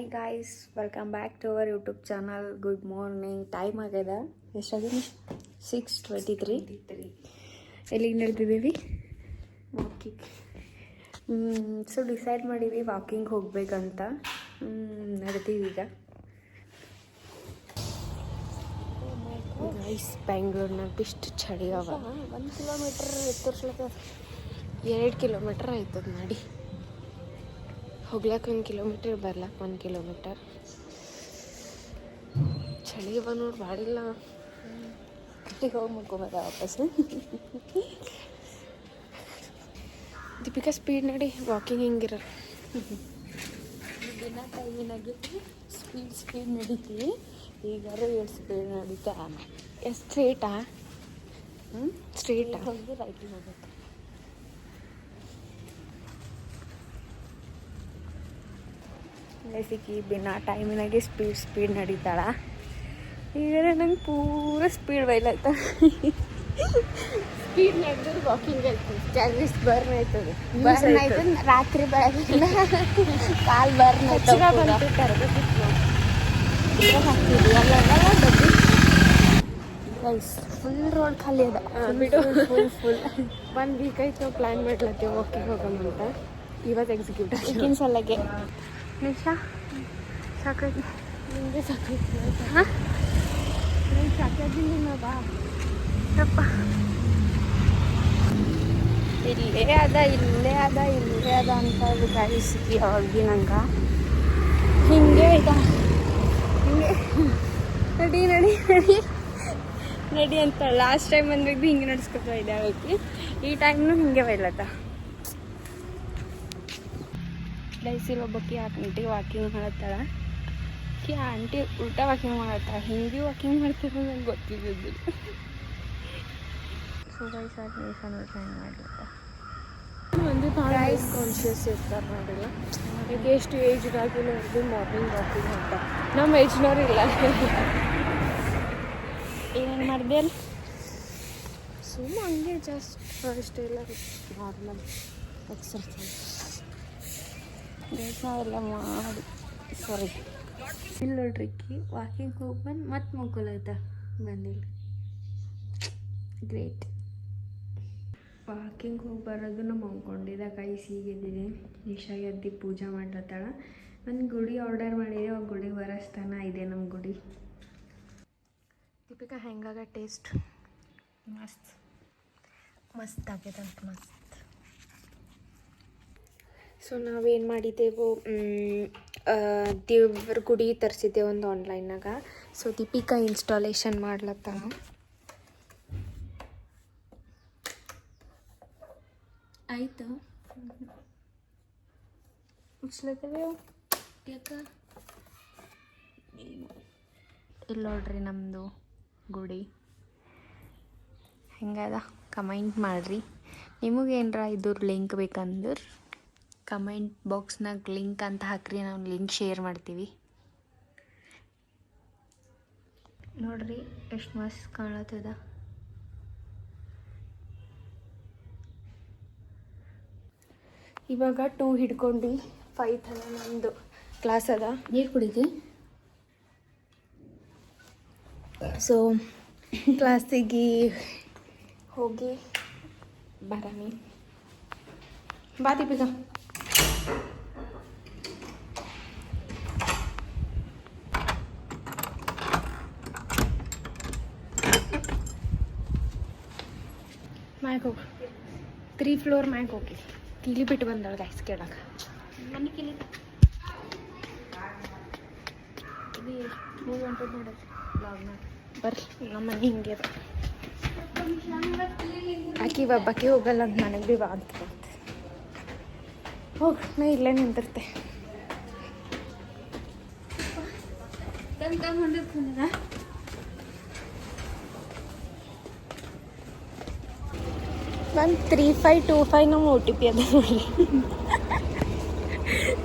Hi guys, welcome back to our YouTube channel. Good morning. Time ಆಗ್ಯದ ಎಷ್ಟಾಗಿದೆ? 6:23. ಎಲ್ಲಿಗೆ ನಡೆದಿದ್ದೀವಿ? ವಾಕಿಂಗ್. ಸೊ ಡಿಸೈಡ್ ಮಾಡೀವಿ ವಾಕಿಂಗ್ ಹೋಗ್ಬೇಕಂತ. ನಡೆದೀವಿ ಈಗ. ಗೈಸ್, ಬೆಂಗಳೂರಿನಾಗ ಇಷ್ಟು ಚಳಿ ಅವ. 1 ಕಿಲೋಮೀಟರ್ ತೋರಿಸ್ಲತ್ತ. 2 ಕಿಲೋಮೀಟರ್ ಆಯ್ತದ ಮಾಡಿ. ಹೋಗ್ಲಕ್ಕೆ 1 ಕಿಲೋಮೀಟರ್, ಬರ್ಲಕ್ಕೆ 1 ಕಿಲೋಮೀಟರ್. ಚಳಿ ಅವ ನೋಡಿ, ಬಾಡಿಲ್ಲ. ಕಟ್ಟಿಗೆ ಹೋಗಿ ಮುಕ್ಕೋಬೋದ ವಾಪಸ್. ದೀಪಿಕಾ ಸ್ಪೀಡ್ ನಡಿ, ವಾಕಿಂಗ್ ಹಿಂಗಿರ. ದಿನ ಟೈಮಿನಾಗಿ ಸ್ಪೀಡ್ ನಡೀತೀವಿ. ಈಗಾರು ಎಷ್ಟು ಸ್ಪೀಡ್ ನಡೀತಾ? ಎಷ್ಟು ಸ್ಟ್ರೇಟಾ? ಸ್ಟ್ರೇಟಾ ಹೋಗಿ ರೈಟಿಗೆ ಹೋಗ್ಬೇಕು. ಬೇಸಿಗೆ ಬಿನ ಟೈಮಿನಾಗೆ ಸ್ಪೀಡ್ ನಡೀತಾಳ. ಈಗ ನಂಗೆ ಪೂರ ಸ್ಪೀಡ್ ಬೈಲಾಯ್ತ. ಸ್ಪೀಡ್ ನಡೆದ್ರೆ ವಾಕಿಂಗ್ ಆಯ್ತದೆ, ಕ್ಯಾಲರೀಸ್ ಬರ್ನ್ ಆಯ್ತದೆ. ಬರ್ನ್ ಆಯ್ತದೆ ರಾತ್ರಿ ಬೆಳಗ್ಗೆ ಕಾಲು ಬರ್ನ್ ಆಯ್ತು. ಗೈಸ್, ಫುಲ್ ರೋಡ್ ಖಾಲಿ ಅದ. ಬಿಡು, ಫುಲ್ 1 ವೀಕ್ ಆಯ್ತು ಪ್ಲ್ಯಾನ್ ಮಾಡ್ಲತ್ತೀವಿ ವಾಕಿಂಗ್ ಹೋಗೋಣ ಅಂತ. ಇವತ್ತು ಎಕ್ಸಿಕ್ಯೂಟ್ ಈಗಿನ ಸಲಗೆ. ನಿಶಾ ಸಾಕೈತಿ ನಿಮಗೆ? ಸಾಕೈತಿ. ಹಾಂ, ನಂಗೆ ಸಾಕಾಗಿಲ್ಲ ಬಾ. ಯಪ್ಪ, ಇಲ್ಲೇ ಅದ ಅಂತ ಗಾಯಿಸಿದ್ವಿ ಅವಾಗ. ನಂಗೆ ಹಿಂಗೆ ಆಯ್ತಾ, ಹಿಂಗೆ ನಡಿ ಅಂತ. ಲಾಸ್ಟ್ ಟೈಮ್ ಬಂದಾಗ ಭೀ ಹಿಂಗೆ ನಡ್ಸ್ಕೊತಾ ಇದ್ದೆ ಅವಕ್ಕೆ. ಈ ಟೈಮ್ನು ಹಿಂಗೆ ಬೈಲತ್ತ. ಡೈಸಿಲ್ ಒಬ್ಬಕ್ಕೆ ಆಂಟಿ ವಾಕಿಂಗ್ ಮಾಡತ್ತಾಳ. ಆಂಟಿ ಉಲ್ಟಾ ವಾಕಿಂಗ್ ಮಾಡತ್ತಾಳ. ಹಿಂಗೆ ವಾಕಿಂಗ್ ಮಾಡ್ತಿರೋ ನಂಗೆ ಗೊತ್ತಿದ್ದಿಲ್ಲ. ಸೊ ಗೈಸ್, ಹೆಂಗೆ ಮಾಡ್ಲತ್ತ. ಮಂದಿ ಭಾಳ ಕಾನ್ಷಿಯಸ್ ಇರ್ತಾರೆ ನೋಡಿಲ್ಲ. ಈಗ ಎಷ್ಟು ಏಜ್ಗಾಗಿಲ್ಲ ಅವ್ರದ್ದು ಮಾರ್ನಿಂಗ್ ವಾಕಿಂಗ್ ಅಂತ. ನಮ್ಮ ಏಜ್ನವ್ರು ಇಲ್ಲ. ಏನೇನು ಮಾಡಿದೆ ಅಲ್ಲಿ? ಸುಮ್ಮ ಹಂಗೆ ಜಸ್ಟ್ ಫಸ್ಟ್ ಎಲ್ಲ ನಾರ್ಮಲ್ ಎಕ್ಸರ್ಸೈಸ್ ನಾವೆಲ್ಲ ಮಾಡಿ. ಸಾರಿ, ಇಲ್ಲ ನೋಡ್ರಿಕ್ಕಿ ವಾಕಿಂಗ್ ಹೋಗಿ ಬಂದು ಮತ್ತೆ ಮಕ್ಕೊಲೈತ ಬಂದಿಲ್ಲ. ಗ್ರೇಟ್. ವಾಕಿಂಗ್ ಹೋಗಿ ಬರೋದನ್ನು ಮಲ್ಕೊಂಡಿದ್ದೆ. ಕೈ ಸೀಗಿದ್ದೀನಿ. ನಿಶಾ ಎದ್ದು ಪೂಜೆ ಮಾಡ್ಲತ್ತಾಳ. ಒಂದು ಗುಡಿ ಆರ್ಡರ್ ಮಾಡಿದೆ, ಆ ಗುಡಿ ಬರಸ್ತಾನ ಇದೆ ನಮ್ಮ ಗುಡಿ. ದೀಪಿಕಾ ಹೆಂಗಾಗ ಟೇಸ್ಟ್? ಮಸ್ತ್ ಆಗ್ಯದಂತ. ಮಸ್ತ್. ಸೊ ನಾವೇನು ಮಾಡಿದ್ದೆವು, ದೇವ್ರ ಗುಡಿ ತರಿಸಿದ್ದೆವು ಒಂದು ಆನ್ಲೈನಾಗ. ಸೊ ದೀಪಿಕಾ ಇನ್ಸ್ಟಾಲೇಷನ್ ಮಾಡ್ಲತ್ತಾನ. ಆಯಿತು, ಮುಚ್ಲತ್ತವೆ ಯಾಕ? ಇಲ್ಲಿ ನೋಡ್ರಿ ನಮ್ಮದು ಗುಡಿ ಹೆಂಗದ. ಕಮೆಂಟ್ ಮಾಡಿರಿ. ನಿಮಗೇನರ ಇದ್ರ ಲಿಂಕ್ ಬೇಕಂದ್ರೆ ಕಮೆಂಟ್ ಬಾಕ್ಸ್ನಾಗ ಲಿಂಕ್ ಅಂತ ಹಾಕ್ರಿ, ನಾವು ಲಿಂಕ್ ಶೇರ್ ಮಾಡ್ತೀವಿ. ನೋಡ್ರಿ ಎಷ್ಟು ಮಸ್ತ್ ಕಾಣತ್ತದ. ಇವಾಗ 2 ಹಿಡ್ಕೊಂಡು 5 ತನ ನಮ್ಮದು ಕ್ಲಾಸ್ ಅದ. ನೀರು ಕುಡಿದಿ? ಸೊ ಕ್ಲಾಸಿಗೆ ಹೋಗಿ ಬರಾಮಿ. ಬಾ ದೀಪಿಕಾ. ಮ್ಯಾಗೆ ಹೋಗಿ 3 ಫ್ಲೋರ್ ಮ್ಯಾಗೆ ಹೋಗಿ ಕೀಲಿ ಬಿಟ್ಟು ಬಂದಳು ಗೈಸ್ ಕೇಳಕ್ಕೆ. ಮನೆ ಕೀಲಿ ಮೂವಿ ಹೊಂಟದ ನೋಡೋದು ಬ್ಲಾಗ್ನಾಗ. ಬರ್ರಿ, ನಮ್ಮ ಮನೆ ಹಿಂಗೆ ಅದ. ಆಕಿ ಒಬ್ಬಾಕಿ ಹೋಗಲ್ಲ ಅಂತ ನನಗೆ ಭೀ ಬಾ ಅಂತ ಬಂತು. ಹೋಗಿ, ನಾ ಇಲ್ಲೇ ನಿಂತಿರ್ತೆ. ಒಂದು 3525 ನಮ್ಮ OTP ಅದ ನೋಡ್ರಿ.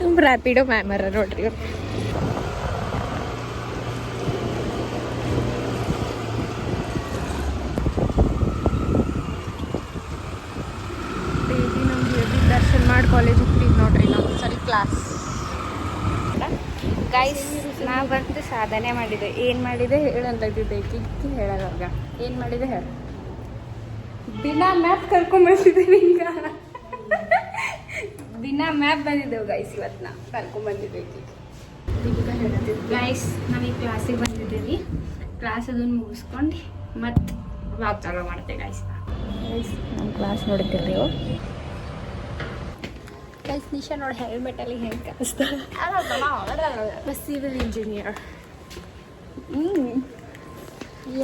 ನಮ್ಮ ರ್ಯಾಪಿಡೋ ಮ್ಯಾಮರ ನೋಡ್ರಿ. ದರ್ಶನ್ ಮಾಡಿ ಕಾಲೇಜಿಗೆ ಹೋಗ್ತೀವಿ ನೋಡ್ರಿ ನಾವು. ಸರಿ ಕ್ಲಾಸ್ ಗೈಸ್ ನಾ ಬಂದು ಸಾಧನೆ ಮಾಡಿದೆ. ಏನು ಮಾಡಿದೆ ಹೇಳಂತಿದ್ದೆ ಕಿಕ್ಕಿ ಹೇಳೋವಾಗ ಏನು ಮಾಡಿದೆ ಹೇಳ. ದಿನ ಮ್ಯಾಪ್ ಕರ್ಕೊಂಬಂದಿದ್ದೆ ನಿಂಗ. ದಿನ ಮ್ಯಾಪ್ ಬಂದಿದ್ದೆವು ಗೈಸ್. ಇವತ್ತು ನಾ ಕರ್ಕೊಂಬಂದಿದ್ದೆ ಗೈಸ್. ನಾವೀಗ ಕ್ಲಾಸಿಗೆ ಬಂದಿದ್ದೀವಿ. ಕ್ಲಾಸ್ ಅದನ್ನು ಮುಗಿಸ್ಕೊಂಡು ಮತ್ತೆ ವ್ಲಾಗ್ ಚಾಲೂ ಮಾಡ್ತೇವೆ ಗೈಸ್. ನಮ್ಮ ಕ್ಲಾಸ್ ನೋಡ್ತೀರಿ ನೀವು ಗೈಸ್. ನಿಶಾ ನೋಡಿ ಹೆಲ್ಮೆಟಲ್ಲಿ ಹೆಂಗೆ ಕಾಣಿಸ್ತಾಳೆ. Civil engineer.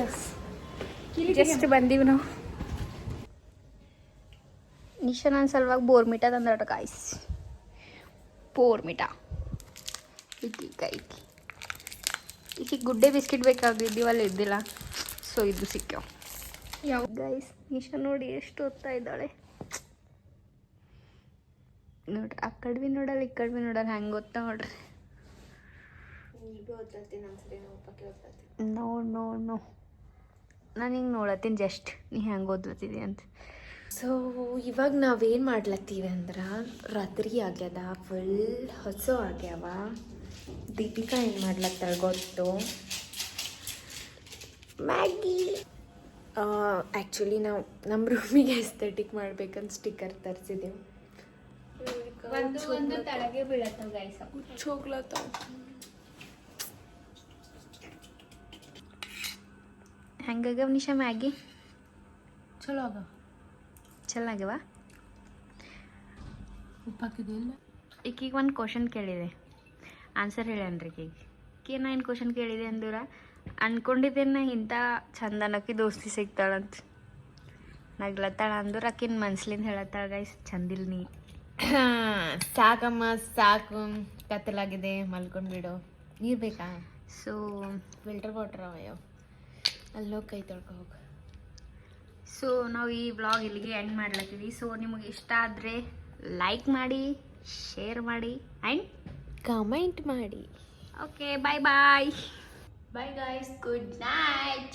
ಎಸ್ ಜಸ್ಟ್ ಬಂದೀವಿ ನಾವು. ನಿಶಾ ನನ್ನ ಸಲುವಾಗಿ ಬೋರ್ಮಿಟ ತಂದಟ ಗಾಯ್ಸ್. ಬೋರ್ಮಿಟ ಐತಿ ಐತಿ. ಈಕೆ ಗುಡ್ಡೆ ಬಿಸ್ಕಿಟ್ ಬೇಕಾಗಿದ್ದೀವಲ್ಲ ಇದ್ದಿಲ್ಲ, ಸೊ ಇದು ಸಿಕ್ಕ್ಯಾವ. ಯಾವ ಗೈಸ್ ನಿಶಾ ನೋಡಿ ಎಷ್ಟು ಓದ್ತಾ ಇದ್ದಾಳೆ ನೋಡ್ರಿ. ಆ ಕಡೆ ಭೀ ನೋಡಲ್ಲ ಈ ಕಡೆ ಭೀ ನೋಡಲ್ಲ, ಹೆಂಗೆ ಓದ್ತಾ ನೋಡ್ರಿ. ನೋ ನೋ ನೋ ನಾನು ಹಿಂಗೆ ನೋಡತ್ತೀನಿ ಜಸ್ಟ್ ನೀ ಹೆಂಗೆ ಓದ್ಲತ್ತಿದ್ದಿ ಅಂತ. ಸೊ ಇವಾಗ ನಾವೇನು ಮಾಡ್ಲತ್ತೀವಿ ಅಂದ್ರೆ ರಾತ್ರಿ ಆಗ್ಯದ, ಫುಲ್ ಹೊಸ ಆಗ್ಯಾವ. ದೀಪಿಕಾ ಏನು ಮಾಡ್ಲತ್ತಾಳೆ ಗೊತ್ತು? ಮ್ಯಾಗಿ. ಆ್ಯಕ್ಚುಲಿ ನಾವು ನಮ್ಮ ರೂಮಿಗೆ ಎಸ್ಥೆಟಿಕ್ ಮಾಡ್ಬೇಕಂತ ಸ್ಟಿಕ್ಕರ್ ತರಿಸಿದೆವು. ಒಂದು ತಳಗೆ ಬೀಳತ್ತವ ಗೈಸ್. ಹುಚ್ಚೋಗ್ಲತ್ತಾವ. ಹೆಂಗಾಗ್ಯಾವ ನಿಶಾ ಮ್ಯಾಗಿ? ಚಲೋ ಆಗ. ಚಲೋ ಆಗ್ಯಾವ. ಉಪ್ಪಾಕಿದೆಯಲ್ಲ. ಈಗೀಗ ಒಂದು ಕ್ವಶನ್ ಕೇಳಿದೆ, ಆನ್ಸರ್ ಹೇಳನ್ರಿ ಈಗೀಗ. ನಾ ಏನು ಕ್ವಶನ್ ಕೇಳಿದೆ ಅಂದ್ರೆ ಅನ್ಕೊಂಡಿದ್ದೇನೆ ಇಂಥ ಚಂದನಕ್ಕೆ ದೋಸ್ತಿ ಸಿಗ್ತಾಳಂತ. ನಗ್ಲತ್ತಾಳ ಅಂದ್ರೆ ಆಕಿನ ಮನ್ಸ್ಲಿಂದ ಹೇಳತ್ತಾಳ ಗೈಸ್, ಚಂದಿಲ್ ನೀ. ಸಾಕಮ್ಮ ಸಾಕು, ಕತ್ತಲಾಗಿದೆ, ಮಲ್ಕೊಂಡ್ಬಿಡು. ನೀರು ಬೇಕಾ? ಸೊ ಫಿಲ್ಟರ್ ವಾಟರ್ ಅವಯವ, ಅಲ್ಲೋಗಿ ಕೈ ತೊಳ್ಕೊ ಹೋಗು. ಸೊ ನಾವು ಈ ವ್ಲಾಗ್ ಇಲ್ಲಿಗೆ ಎಂಡ್ ಮಾಡ್ಲತ್ತೀವಿ. ಸೊ ನಿಮಗೆ ಇಷ್ಟ ಆದರೆ ಲೈಕ್ ಮಾಡಿ, ಶೇರ್ ಮಾಡಿ ಆ್ಯಂಡ್ ಕಮೆಂಟ್ ಮಾಡಿ. ಓಕೆ ಬಾಯ್ ಬಾಯ್. Bye guys, good night.